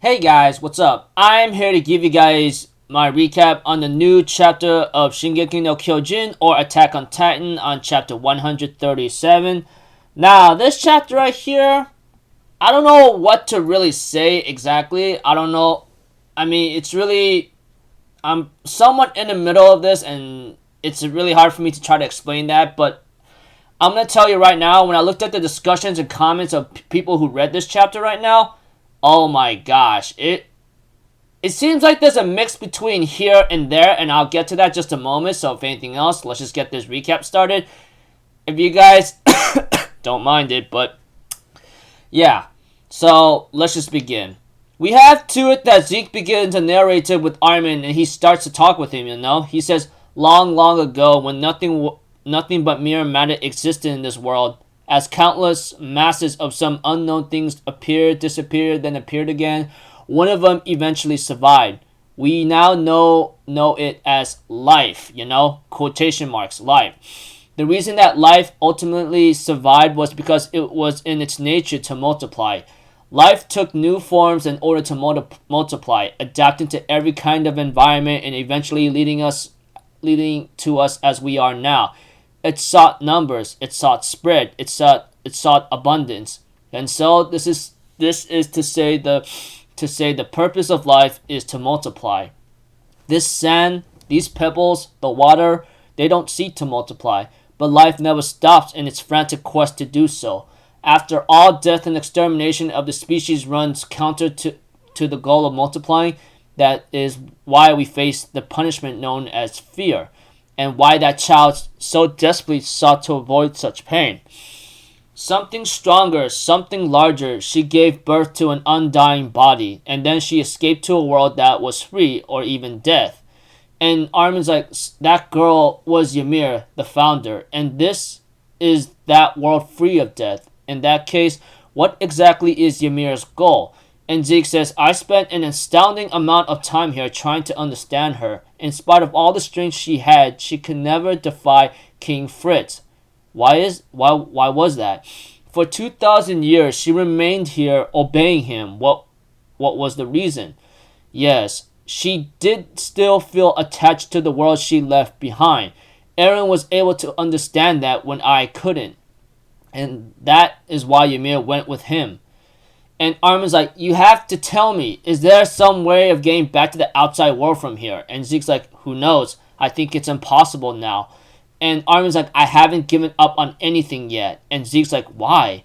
Hey guys, what's up? I'm here to give you guys my recap on the new chapter of Shingeki no Kyojin or Attack on Titan on chapter 137. Now, this chapter right here, I don't know what to really say exactly. I don't know. I mean, I'm somewhat in the middle of this and it's really hard for me to try to explain that, but I'm going to tell you right now, when I looked at the discussions and comments of people who read this chapter right now, oh my gosh, it seems like there's a mix between here and there, and I'll get to that just a moment. So if anything else, let's just get this recap started. If you guys don't mind it, but yeah. So let's just begin. We have to it that Zeke begins to narrate it with Armin, and he starts to talk with him. He says, "Long, long ago, when nothing but mere matter existed in this world, as countless masses of some unknown things appeared, disappeared, then appeared again, one of them eventually survived. We now know it as life, quotation marks, life. The reason that life ultimately survived was because it was in its nature to multiply. Life took new forms in order to multiply, adapting to every kind of environment and eventually leading to us as we are now. It sought numbers, it sought spread, it sought abundance. And so this is to say the purpose of life is to multiply. This sand, these pebbles, the water, they don't seek to multiply, but life never stops in its frantic quest to do so. After all, death and extermination of the species runs counter to the goal of multiplying. That is why we face the punishment known as fear, and why that child so desperately sought to avoid such pain. Something stronger, something larger, she gave birth to an undying body, and then she escaped to a world that was free or even death." And Armin's like, "That girl was Ymir, the founder, and this is that world free of death. In that case, what exactly is Ymir's goal?" And Zeke says, "I spent an astounding amount of time here trying to understand her. In spite of all the strength she had, she could never defy King Fritz. Why was that? For 2,000 years she remained here obeying him. What was the reason? Yes, she did still feel attached to the world she left behind. Eren was able to understand that when I couldn't. And that is why Ymir went with him." And Armin's like, "You have to tell me, is there some way of getting back to the outside world from here?" And Zeke's like, "Who knows? I think it's impossible now." And Armin's like, "I haven't given up on anything yet." And Zeke's like, "Why?"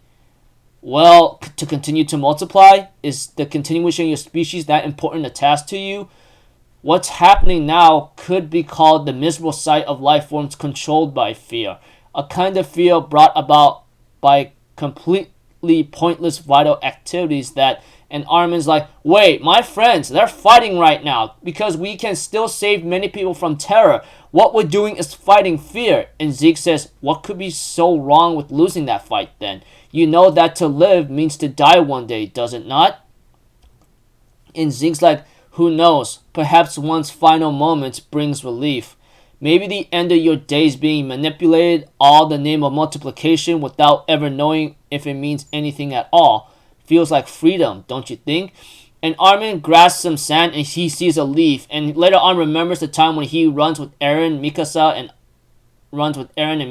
"Well, to continue to multiply? Is the continuation of your species that important a task to you? What's happening now could be called the miserable sight of life forms controlled by fear. A kind of fear brought about by completely pointless vital activities that..." And Armin's like, "Wait, my friends, they're fighting right now because we can still save many people from terror. What we're doing is fighting fear." And Zeke says, "What could be so wrong with losing that fight then? You know that to live means to die one day, does it not?" And Zeke's like, "Who knows? Perhaps one's final moments brings relief. Maybe the end of your days being manipulated, all the name of multiplication without ever knowing if it means anything at all. Feels like freedom, don't you think?" And Armin grasps some sand and he sees a leaf, and later on remembers the time when he runs with Eren and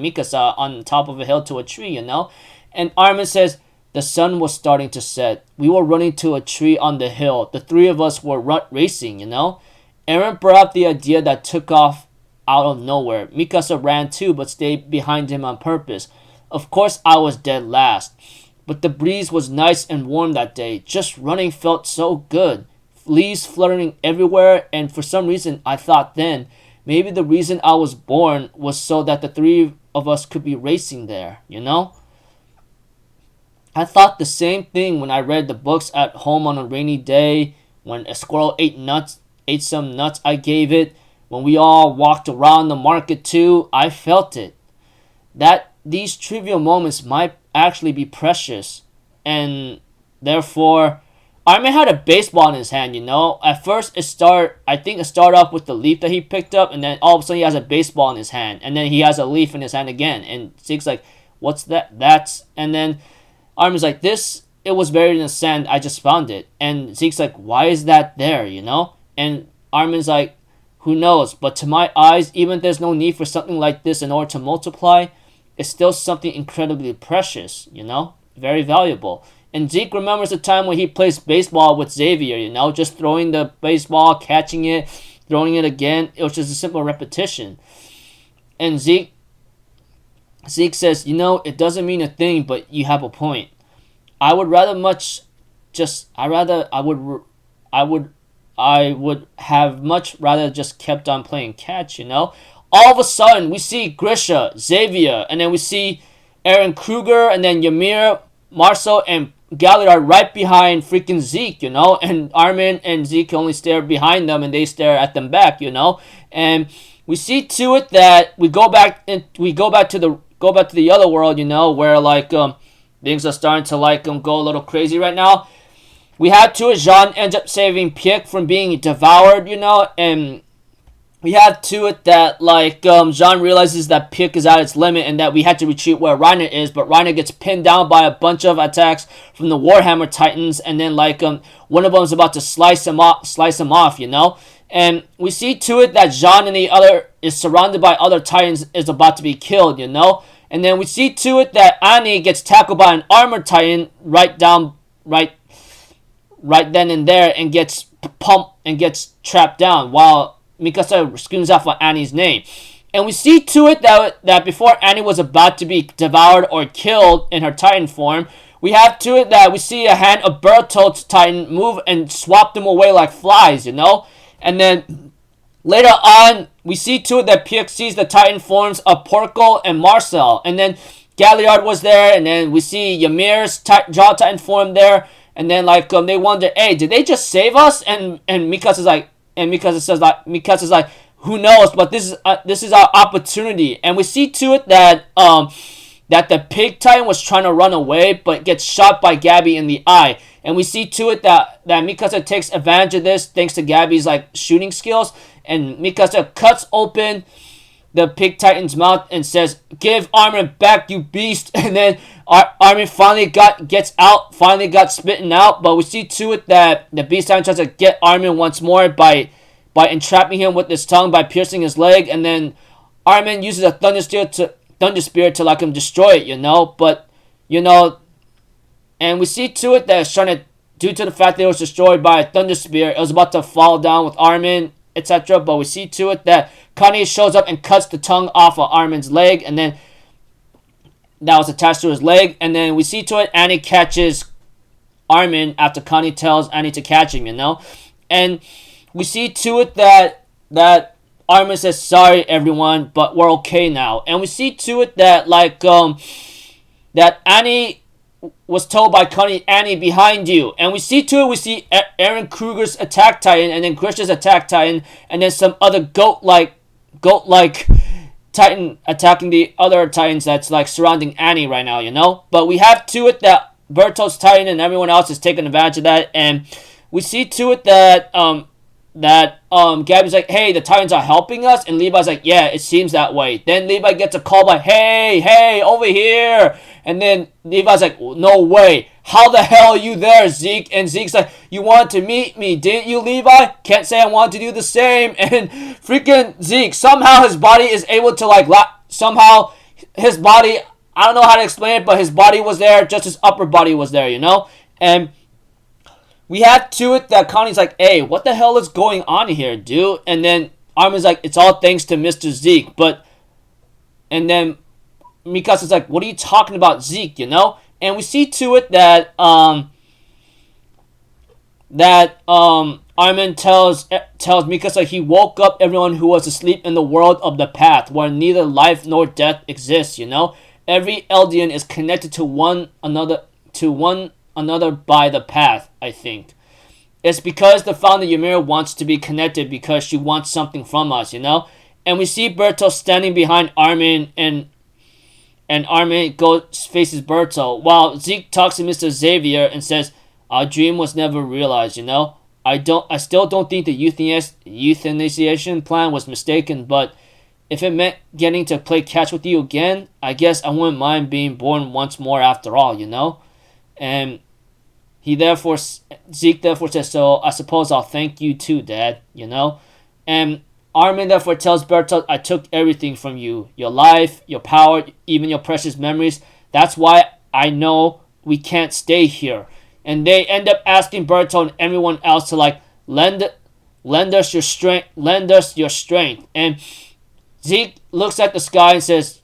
Mikasa on top of a hill to a tree, And Armin says, "The sun was starting to set. We were running to a tree on the hill. The three of us were racing, Eren brought up the idea that took off out of nowhere. Mikasa ran too, but stayed behind him on purpose. Of course I was dead last. But the breeze was nice and warm that day. Just running felt so good. Leaves fluttering everywhere, and for some reason I thought then, maybe the reason I was born was so that the three of us could be racing there, I thought the same thing when I read the books at home on a rainy day, when a squirrel ate some nuts I gave it, when we all walked around the market too. I felt it. That these trivial moments might actually be precious, and therefore Armin had a baseball in his hand. At first it started off with the leaf that he picked up, and then all of a sudden he has a baseball in his hand, and then he has a leaf in his hand again, and Zeke's like, "What's that?" And then Armin's like, "This it was buried in the sand. I just found it. And Zeke's like, why is that there, you know? And Armin's like, who knows? But to my eyes, even if there's no need for something like this in order to multiply, it's still something incredibly precious, you know? Very valuable. And Zeke remembers the time when he plays baseball with Xavier, you know? Just throwing the baseball, catching it, throwing it again. It was just a simple repetition. And Zeke says, you know, it doesn't mean a thing, but you have a point. I would have much rather just kept on playing catch, you know? All of a sudden, we see Grisha, Xavier, and then we see Aaron Kruger, and then Ymir, Marcel, and Galliard right behind freaking Zeke, you know? And Armin and Zeke only stare behind them, and they stare at them back, you know? And we see to it that we go back to the other world, you know, where like things are starting to like go a little crazy right now. We have to it, Jean ends up saving Piek from being devoured, you know, and we have to it that like Jean realizes that Piek is at its limit and that we had to retreat where Reiner is, but Reiner gets pinned down by a bunch of attacks from the Warhammer Titans, and then like one of them is about to slice him off, you know. And we see to it that Jean and the other is surrounded by other Titans, is about to be killed, you know. And then we see to it that Annie gets tackled by an armored Titan right then and there, and gets pumped and gets trapped down while Mikasa screams out for Annie's name. And we see to it that before Annie was about to be devoured or killed in her Titan form, we have to it that we see a hand of Bertolt's Titan move and swap them away like flies, you know. And then later on, we see to it that Piek sees the Titan forms of Porco and Marcel. And then Galliard was there, and then we see Ymir's Jaw Titan form there. And then like they wonder, hey, did they just save us? And Mikasa says like, who knows? But this is our opportunity. And we see to it that that the Pig Titan was trying to run away, but gets shot by Gabby in the eye. And we see to it that Mikasa takes advantage of this thanks to Gabby's like shooting skills. And Mikasa cuts open the Pig Titan's mouth and says, "Give Armin back, you beast!" And then Armin finally got spitting out. But we see to it that the Beast Titan tries to get Armin once more by entrapping him with his tongue by piercing his leg. And then Armin uses a Thunder Spear to like him destroy it, you know. But you know. And we see to it that it's trying to, due to the fact that it was destroyed by a Thunder Spear, it was about to fall down with Armin, etc. But we see to it that Connie shows up and cuts the tongue off of Armin's leg, and then that was attached to his leg. And then we see to it Annie catches Armin after Connie tells Annie to catch him, you know. And we see to it that Armin says, "Sorry everyone, but we're okay now." And we see to it that like that Annie was told by Connie, "Annie, behind you." And we see to it, we see Aaron Kruger's attack Titan, and then Grisha's attack Titan, and then some other goat-like Titan attacking the other Titans that's like surrounding Annie right now, you know. But we have to it that Berto's Titan and everyone else is taking advantage of that, and we see to it that Gabby's like, "Hey, the Titans are helping us," and Levi's like, "Yeah, it seems that way." Then Levi gets a call by, hey, over here. And then Levi's like, "No way. How the hell are you there, Zeke?" And Zeke's like, "You wanted to meet me, didn't you, Levi? Can't say I wanted to do the same." And freaking Zeke, somehow his body is able to like, somehow his body, I don't know how to explain it, but his body was there, just his upper body was there, you know? And we have to it that Connie's like, "Hey, what the hell is going on here, dude?" And then Armin's like, "It's all thanks to Mr. Zeke." And then Mikasa's like, "What are you talking about, Zeke, you know?" And we see to it that Armin tells Mikasa he woke up everyone who was asleep in the world of the path, where neither life nor death exists, you know? Every Eldian is connected to one another by the path, I think. It's because the founder Ymir wants to be connected because she wants something from us, you know? And we see Berto standing behind Armin, and Armin faces Berto, while Zeke talks to Mr. Xavier and says, "Our dream was never realized, you know? I still don't think the euthanization plan was mistaken, but if it meant getting to play catch with you again, I guess I wouldn't mind being born once more after all, you know?" And Zeke therefore says, so I suppose I'll thank you too, Dad, And Armin therefore tells Bertolt, I took everything from you. Your life, your power, even your precious memories. That's why I know we can't stay here. And they end up asking Bertolt and everyone else to lend us your strength. And Zeke looks at the sky and says,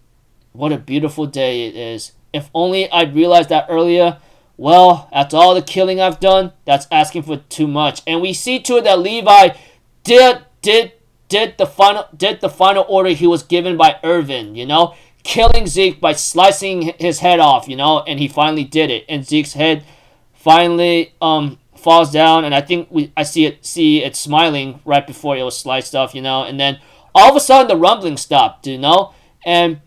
what a beautiful day it is. If only I'd realized that earlier. Well, after all the killing I've done, that's asking for too much. And we see to it that Levi did the final order he was given by Irvin, killing Zeke by slicing his head off, and he finally did it. And Zeke's head finally falls down, and I think I see it smiling right before it was sliced off, and then all of a sudden the rumbling stopped, and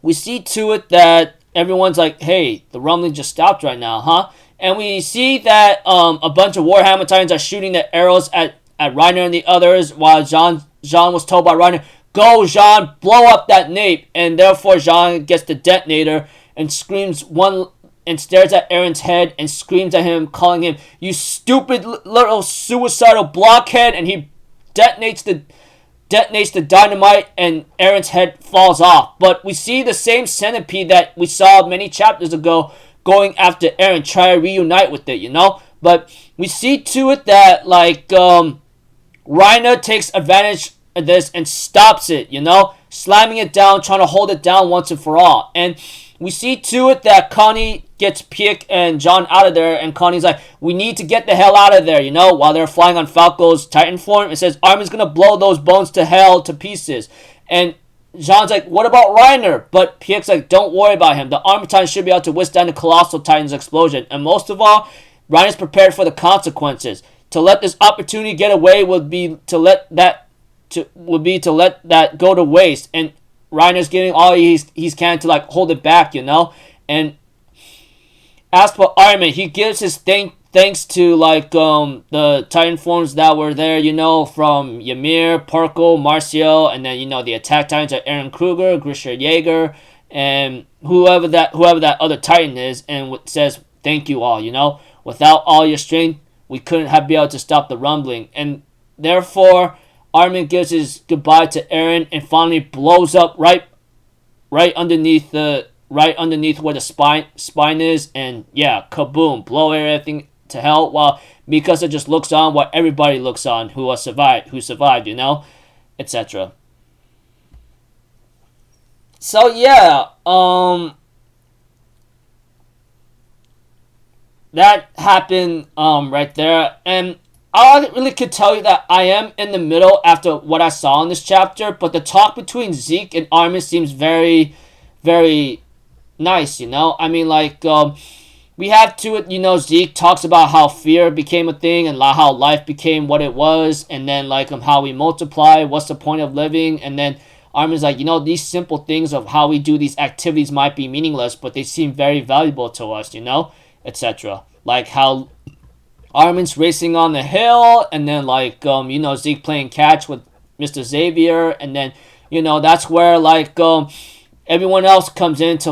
we see to it that everyone's like, hey, the rumbling just stopped right now, huh? And we see that a bunch of Warhammer Titans are shooting their arrows at Reiner and the others, while Jean was told by Reiner, go, Jean, blow up that nape. And therefore Jean gets the detonator and screams and stares at Aaron's head and screams at him, calling him, you stupid little suicidal blockhead. And he detonates the dynamite, and Aaron's head falls off. But we see the same centipede that we saw many chapters ago going after Aaron, try to reunite with it, But we see to it that, Reiner takes advantage of this and stops it, slamming it down, trying to hold it down once and for all. And we see to it that Connie gets Piek and John out of there, and Connie's like, we need to get the hell out of there, while they're flying on Falco's Titan form. It says, Armin's gonna blow those bones to hell to pieces. And John's like, what about Reiner? But Piek's like, don't worry about him. The Armor Titan should be able to withstand the Colossal Titan's explosion. And most of all, Reiner's prepared for the consequences. To let this opportunity get away would be to let that go to waste. And Reiner's giving all he can to hold it back, And as for Armin, he gives his thanks to the Titan forms that were there, from Ymir, Porco, Marcial, and then the attack Titans are Aaron Kruger, Grisha Jaeger, and whoever that other Titan is, and says thank you all. Without all your strength, we couldn't have been able to stop the rumbling. And therefore, Armin gives his goodbye to Aaron and finally blows up right underneath where the spine is, and yeah, kaboom, blow everything to hell, while Mikasa just looks on while everybody looks on who survived, etc. So yeah, that happened right there, and I really could tell you that I am in the middle after what I saw in this chapter, but the talk between Zeke and Armin seems very, very nice, I mean, we have to it, Zeke talks about how fear became a thing and how life became what it was, and then how we multiply, what's the point of living, and then Armin's like, these simple things of how we do these activities might be meaningless, but they seem very valuable to us, etc. Like how Armin's racing on the hill, and then Zeke playing catch with Mr. Xavier, and then that's where everyone else comes in to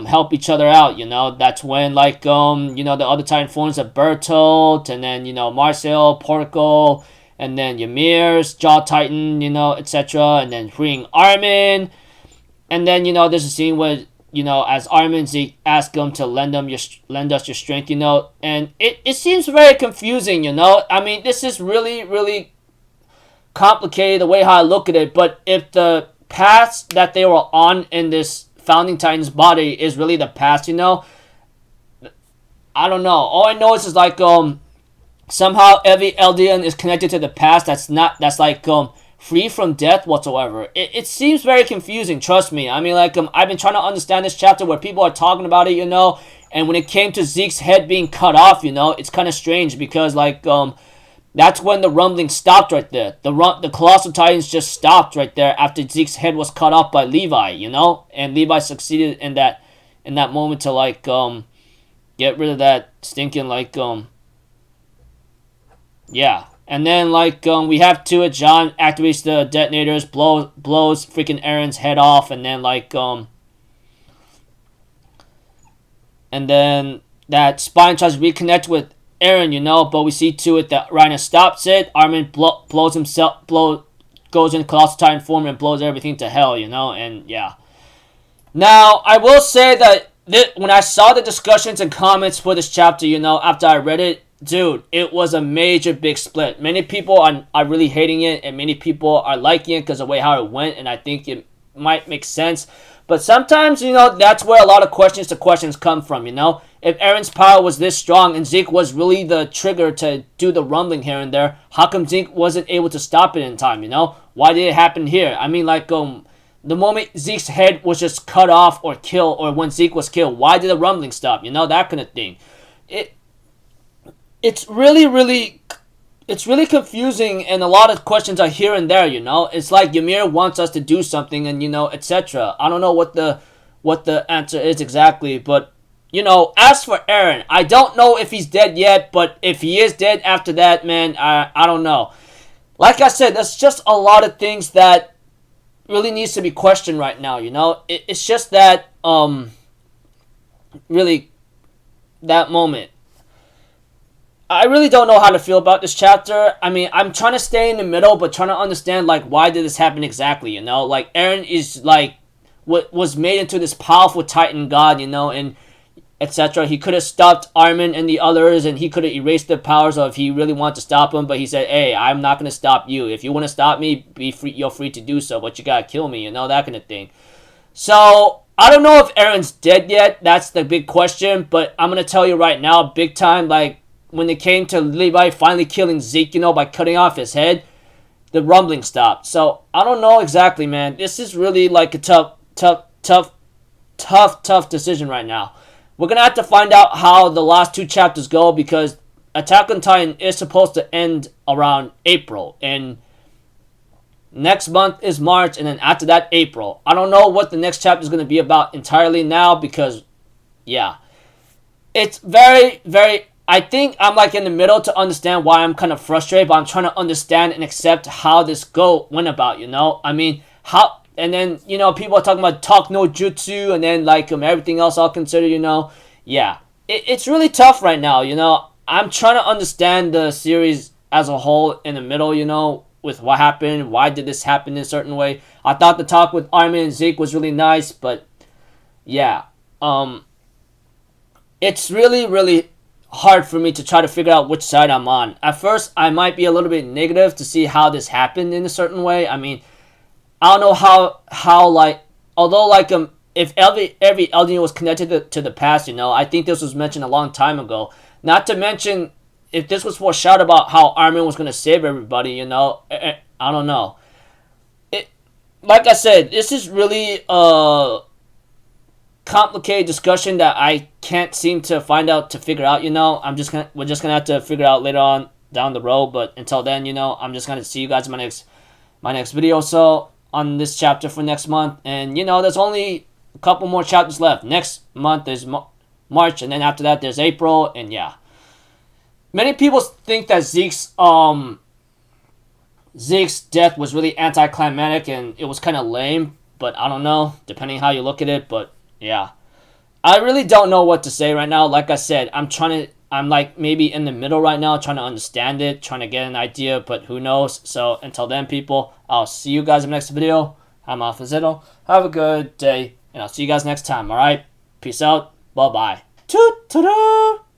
help each other out. That's when the other Titan forms of Bertolt, and then Marcel, Porco, and then Ymir's Jaw Titan, etc. And then freeing Armin, and then there's a scene where as Armin Zeke ask him to lend us your strength, and it seems very confusing, I mean, this is really, really complicated the way how I look at it, but if the path that they were on in this Founding Titan's body is really the past, I don't know. All I know is somehow every Eldian is connected to the past that's free from death whatsoever. It seems very confusing, trust me. I mean, I've been trying to understand this chapter where people are talking about it, and when it came to Zeke's head being cut off, it's kind of strange because, that's when the rumbling stopped right there. The Colossal Titans just stopped right there after Zeke's head was cut off by Levi, and Levi succeeded in that moment to, get rid of that stinking, yeah. And then, we have to it, John activates the detonators, blows freaking Aaron's head off, and then, and then that Spine tries to reconnect with Eren, you know, but we see to it that Reiner stops it. Armin goes in Colossal Titan form and blows everything to hell, you know, and yeah. Now, I will say that when I saw the discussions and comments for this chapter, you know, after I read it, dude, it was a major big split. Many people are really hating it, and many people are liking it because of the way how it went, and I think it might make sense. But sometimes, you know, that's where a lot of questions come from, you know? If Eren's power was this strong and Zeke was really the trigger to do the rumbling here and there, how come Zeke wasn't able to stop it in time, you know? Why did it happen here? I mean, like, the moment Zeke's head was just cut off or killed, or when Zeke was killed, why did the rumbling stop? You know, that kind of thing. It's really confusing, and a lot of questions are here and there, you know? It's like Ymir wants us to do something, and, you know, etc. I don't know what the answer is exactly, but, you know, as for Eren, I don't know if he's dead yet, but if he is dead after that, man, I don't know. Like I said, there's just a lot of things that really needs to be questioned right now, you know? It's just that, really, that moment. I really don't know how to feel about this chapter. I mean, I'm trying to stay in the middle, but trying to understand, like, why did this happen exactly, you know? Like, Eren is, like, what was made into this powerful Titan god, you know, and etc. He could have stopped Armin and the others, and he could have erased their powers if he really wanted to stop them, but he said, hey, I'm not going to stop you. If you want to stop me, be free. You're free to do so, but you got to kill me, you know, that kind of thing. So, I don't know if Eren's dead yet. That's the big question, but I'm going to tell you right now, big time, like, when it came to Levi finally killing Zeke, you know, by cutting off his head, the rumbling stopped. So, I don't know exactly, man. This is really like a tough decision right now. We're going to have to find out how the last two chapters go, because Attack on Titan is supposed to end around April. And next month is March, and then after that, April. I don't know what the next chapter is going to be about entirely now, because, yeah. It's very, very... I think I'm like in the middle to understand why I'm kind of frustrated, but I'm trying to understand and accept how this went about, you know? I mean, how... And then, you know, people are talking about talk no jutsu, and then, like, everything else I'll consider, you know? Yeah. It's really tough right now, you know? I'm trying to understand the series as a whole in the middle, you know? With what happened, why did this happen in a certain way. I thought the talk with Armin and Zeke was really nice, but... Yeah. It's really hard for me to try to figure out which side I'm on. At first, I might be a little bit negative to see how this happened in a certain way. I mean, I don't know how like, although like if every Eldian was connected to the past, you know, I think this was mentioned a long time ago. Not to mention, if this was foreshadowed about how Armin was going to save everybody, you know, I don't know. Like I said, this is really complicated discussion that I can't seem to figure out, you know. We're just gonna have to figure out later on down the road, but until then, you know, I'm just gonna see you guys in my next video so on this chapter for next month. And you know, there's only a couple more chapters left. Next month is March, and then after that there's April, and yeah. Many people think that Zeke's death was really anticlimactic and it was kind of lame, but I don't know, depending how you look at it, but yeah. I really don't know what to say right now. Like I said, I'm like maybe in the middle right now, trying to understand it, trying to get an idea, but who knows. So until then, people, I'll see you guys in the next video. I'm Alphazito. Have a good day, and I'll see you guys next time, alright? Peace out. Bye-bye. Toot-toot-toot!